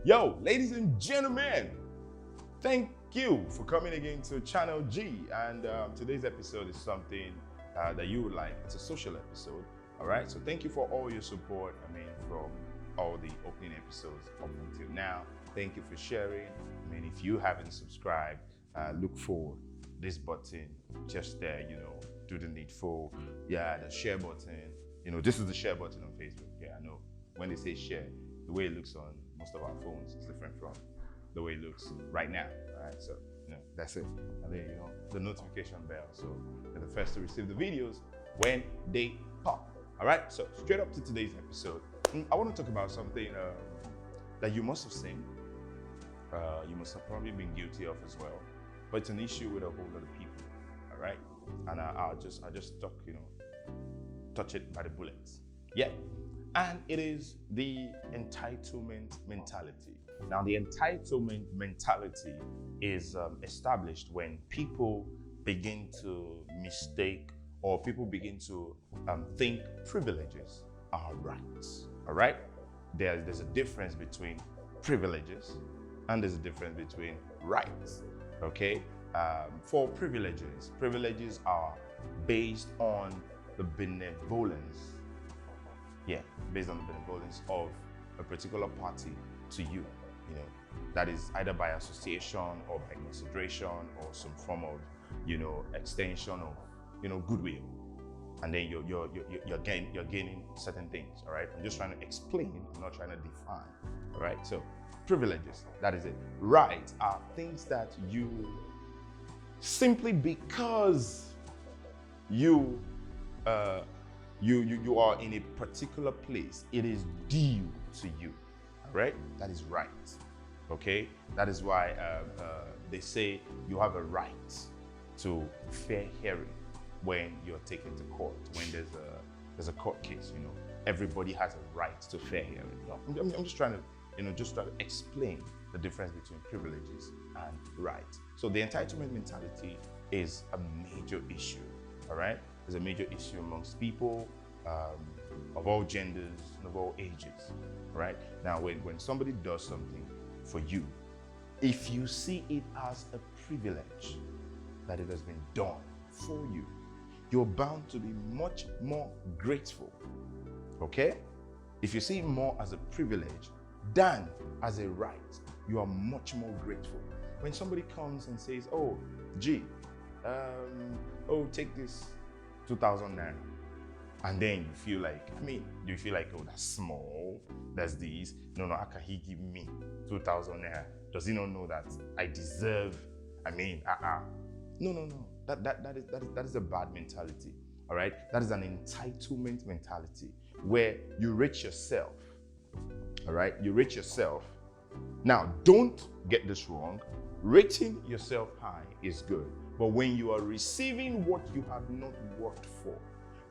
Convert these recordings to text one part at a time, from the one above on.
Yo, ladies and gentlemen, thank you for coming again to Channel G. And today's episode is something that you would like. It's a social episode, all right? So thank you for all your support. From all the opening episodes up until now. Thank you for sharing. If you haven't subscribed, look for this button just there, do the needful. Yeah, the share button. This is the share button on Facebook. Yeah, I know. When they say share, the way it looks on most of our phones is different from the way it looks right now. All right, so that's it. And then the notification bell, so you're the first to receive the videos when they pop. All right, so straight up to today's episode, I want to talk about something that you must have seen. You must have probably been guilty of as well, but it's an issue with a whole lot of people. All right, and I'll just touch it by the bullets. Yeah. And it is the entitlement mentality. Now, the entitlement mentality is established when people begin to mistake, or people begin to think privileges are rights. All right? There's a difference between privileges and there's a difference between rights. Okay? For privileges are based on the benevolence. Yeah, based on the benevolence of a particular party to you, that is either by association or by consideration or some form of, extension of, goodwill, and then you're gaining certain things. All right, I'm just trying to explain. I'm not trying to define. All right, so privileges, that is it. Rights are things that you simply because you are in a particular place, it is due to you, right? That is right, okay? That is why they say you have a right to fair hearing when you're taken to court, when there's a court case, everybody has a right to fair hearing. I'm just trying to explain the difference between privileges and rights. So the entitlement mentality is a major issue, all right? Is a major issue amongst people of all genders and of all ages, right? Now, when somebody does something for you, if you see it as a privilege that it has been done for you, you're bound to be much more grateful, okay? If you see it more as a privilege than as a right, you are much more grateful. When somebody comes and says, oh, gee, take this 2,000 naira, and then you feel like, do you feel like, oh, that's small, that's this? No, how can he give me 2,000 naira? Does he not know that I deserve? No. That is a bad mentality. All right, that is an entitlement mentality where you rate yourself. All right, you rate yourself. Now, don't get this wrong. Rating yourself high is good. But when you are receiving what you have not worked for,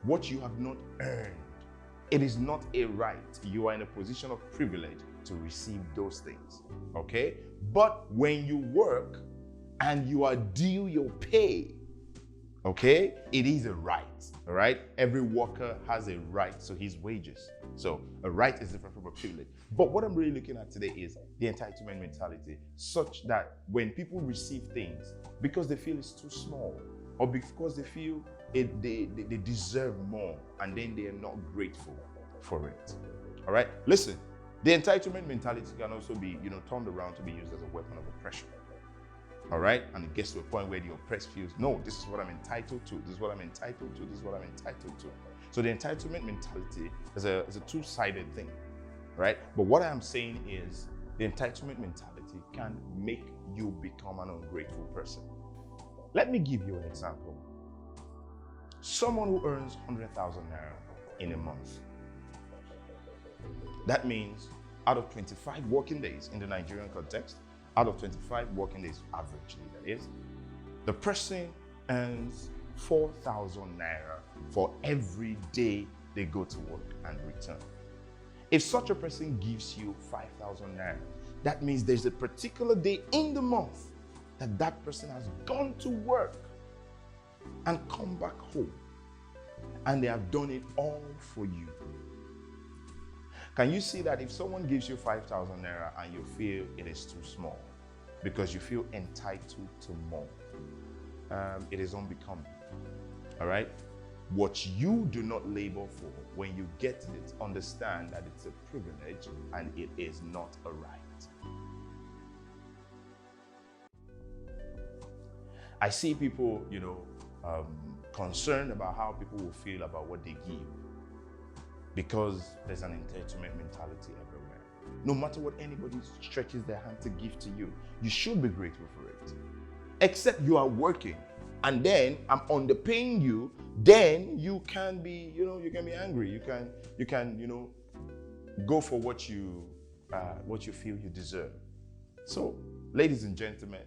what you have not earned, it is not a right. You are in a position of privilege to receive those things, okay? But when you work and you are due your pay, okay, it is a right, all right? Every worker has a right to his wages. So a right is different from a privilege. But what I'm really looking at today is the entitlement mentality, such that when people receive things, because they feel it's too small, or because they feel they deserve more, and then they are not grateful for it. All right? Listen, the entitlement mentality can also be, turned around to be used as a weapon of oppression. All right? And it gets to a point where the oppressed feels, no, this is what I'm entitled to. This is what I'm entitled to. This is what I'm entitled to. So the entitlement mentality is a two-sided thing, right? But what I'm saying is the entitlement mentality can make you become an ungrateful person. Let me give you an example. Someone who earns 100,000 naira in a month. That means out of 25 working days in the Nigerian context, out of 25 working days, averagely that is, the person earns 4,000 naira for every day they go to work and return. If such a person gives you 5,000 naira, that means there's a particular day in the month that person has gone to work and come back home, and they have done it all for you. Can you see that if someone gives you 5,000 naira and you feel it is too small because you feel entitled to more, it is unbecoming. All right? What you do not labor for, when you get it, understand that it's a privilege and it is not a right. I see people, concerned about how people will feel about what they give, because there's an entitlement mentality everywhere. No matter what anybody stretches their hand to give to you, you should be grateful for it. Except you are working, and then I'm underpaying you, then you can be, you can be angry. You can, go for what you feel you deserve. So, ladies and gentlemen,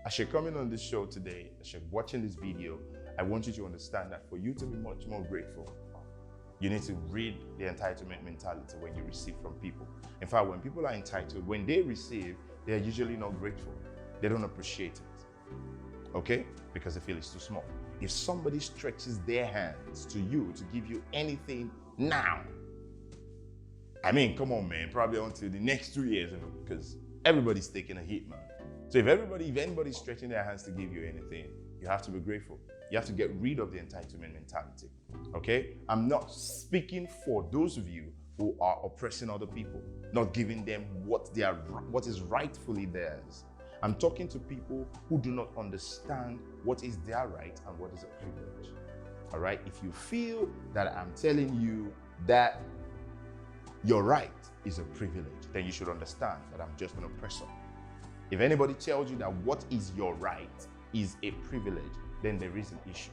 as you're coming on this show today, as you're watching this video, I want you to understand that for you to be much more grateful, you need to read the entitlement mentality when you receive from people. In fact, when people are entitled, when they receive, they're usually not grateful. They don't appreciate it, okay? Because they feel it's too small. If somebody stretches their hands to you to give you anything now, I mean, come on, man, probably until the next 2 years, because everybody's taking a hit, man. So if anybody's stretching their hands to give you anything, you have to be grateful. You have to get rid of the entitlement mentality, okay? I'm not speaking for those of you who are oppressing other people, not giving them what is rightfully theirs. I'm talking to people who do not understand what is their right and what is a privilege, all right? If you feel that I'm telling you that your right is a privilege, then you should understand that I'm just an oppressor. If anybody tells you that what is your right is a privilege, then there is an issue,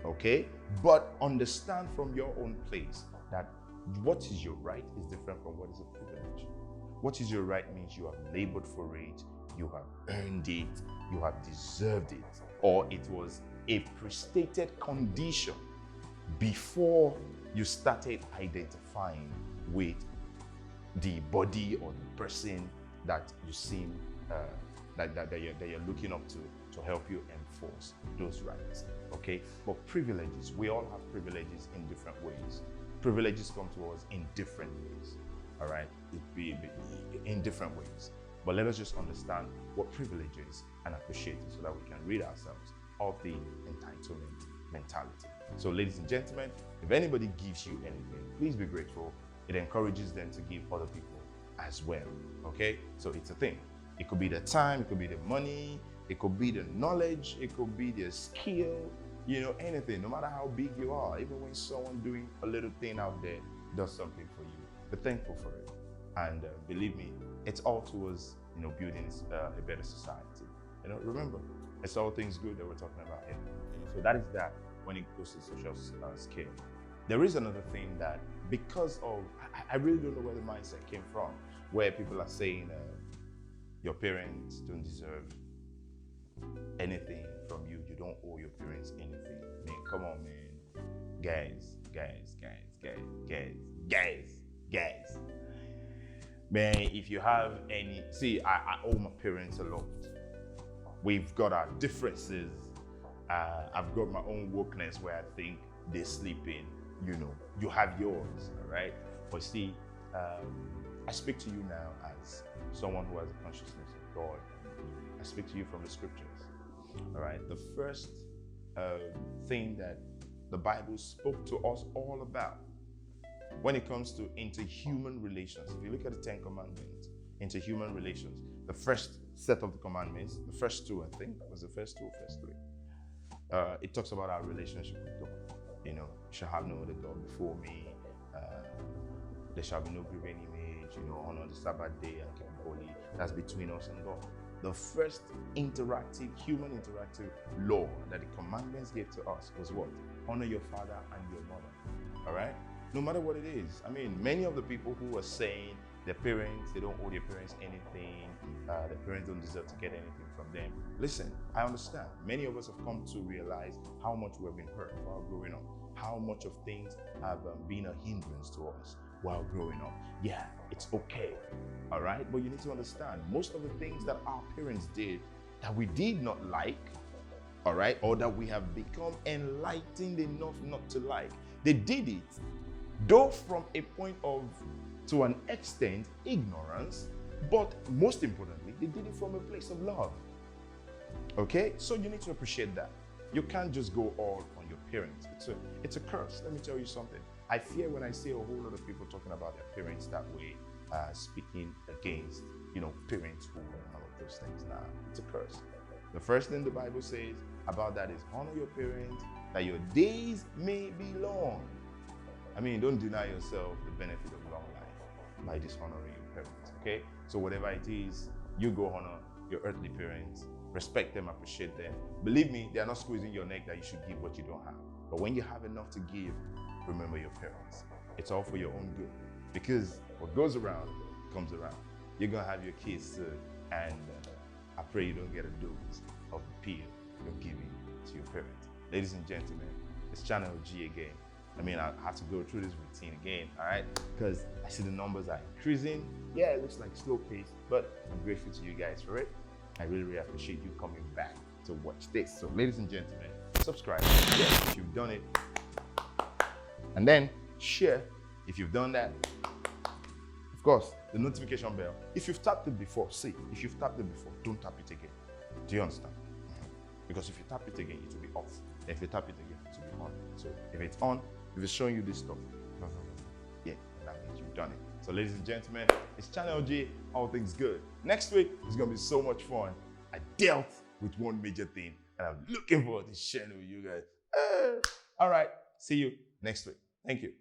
okay? But understand from your own place that what is your right is different from what is a privilege. What is your right means you have labored for it, you have earned it, you have deserved it, or it was a prestated condition before you started identifying with the body or the person that you seem that you're looking up to help you enforce those rights, okay? But privileges, we all have privileges in different ways. Privileges come to us in different ways, all right? It be in different ways. But let us just understand what privilege is and appreciate it so that we can rid ourselves of the entitlement mentality. So ladies and gentlemen, if anybody gives you anything, please be grateful. It encourages them to give other people as well, okay? So it's a thing. It could be the time, it could be the money, it could be the knowledge, it could be the skill, anything, no matter how big you are. Even when someone doing a little thing out there does something for you, be thankful for it. And believe me, it's all towards, building a better society. Remember, it's all things good that we're talking about here. So that is that when it goes to social scale. There is another thing that, because of, I really don't know where the mindset came from, where people are saying, your parents don't deserve anything from you. You don't owe your parents anything. I mean, come on, man. Guys. Man, if you have any, see, I owe my parents a lot. We've got our differences. I've got my own wokeness where I think they're sleeping. You have yours, all right? But see, I speak to you now as someone who has a consciousness of God. I speak to you from the scriptures, all right? The first thing that the Bible spoke to us all about when it comes to interhuman relations, if you look at the 10 Commandments, interhuman relations, the first set of the commandments, the first two, I think, was the first two or first three. It talks about our relationship with God. You shall have no other God before me. There shall be no graven image. Honor the Sabbath day and keep it holy. That's between us and God. The first human interactive law that the commandments gave to us was what? Honor your father and your mother. All right? No matter what it is. I mean, many of the people who are saying their parents, they don't owe their parents anything, their parents don't deserve to get anything from them. Listen, I understand. Many of us have come to realize how much we have been hurt while growing up, how much of things have been a hindrance to us while growing up. Yeah, it's okay, all right? But you need to understand, most of the things that our parents did that we did not like, all right, or that we have become enlightened enough not to like, they did it, though from a point of to an extent, ignorance, but most importantly, they did it from a place of love. Okay? So you need to appreciate that. You can't just go all on your parents. It's a curse. Let me tell you something. I fear when I see a whole lot of people talking about their parents that way, speaking against, parents who and all of those things. Nah, it's a curse. The first thing the Bible says about that is honor your parents, that your days may be long. I mean, don't deny yourself the benefit of long life by dishonoring your parents, okay? So whatever it is, you go honor your earthly parents, respect them, appreciate them. Believe me, they are not squeezing your neck that you should give what you don't have. But when you have enough to give, remember your parents. It's all for your own good. Because what goes around comes around. You're gonna have your kids soon, and I pray you don't get a dose of the pill you're giving to your parents. Ladies and gentlemen, it's Channel G again. I mean, I have to go through this routine again, all right? Because I see the numbers are increasing. Yeah, it looks like slow pace, but I'm grateful to you guys for it. I really, really appreciate you coming back to watch this. So ladies and gentlemen, subscribe if you've done it. And then share if you've done that. Of course, the notification bell. If you've tapped it before, if you've tapped it before, don't tap it again. Do you understand? Because if you tap it again, it will be off. If you tap it again, it will be on. So if it's on, if it's showing you this stuff, yeah, that means you've done it. So ladies and gentlemen, it's Channel G, all things good. Next week is gonna be so much fun. I dealt with one major thing, and I'm looking forward to sharing it with you guys. All right, see you next week. Thank you.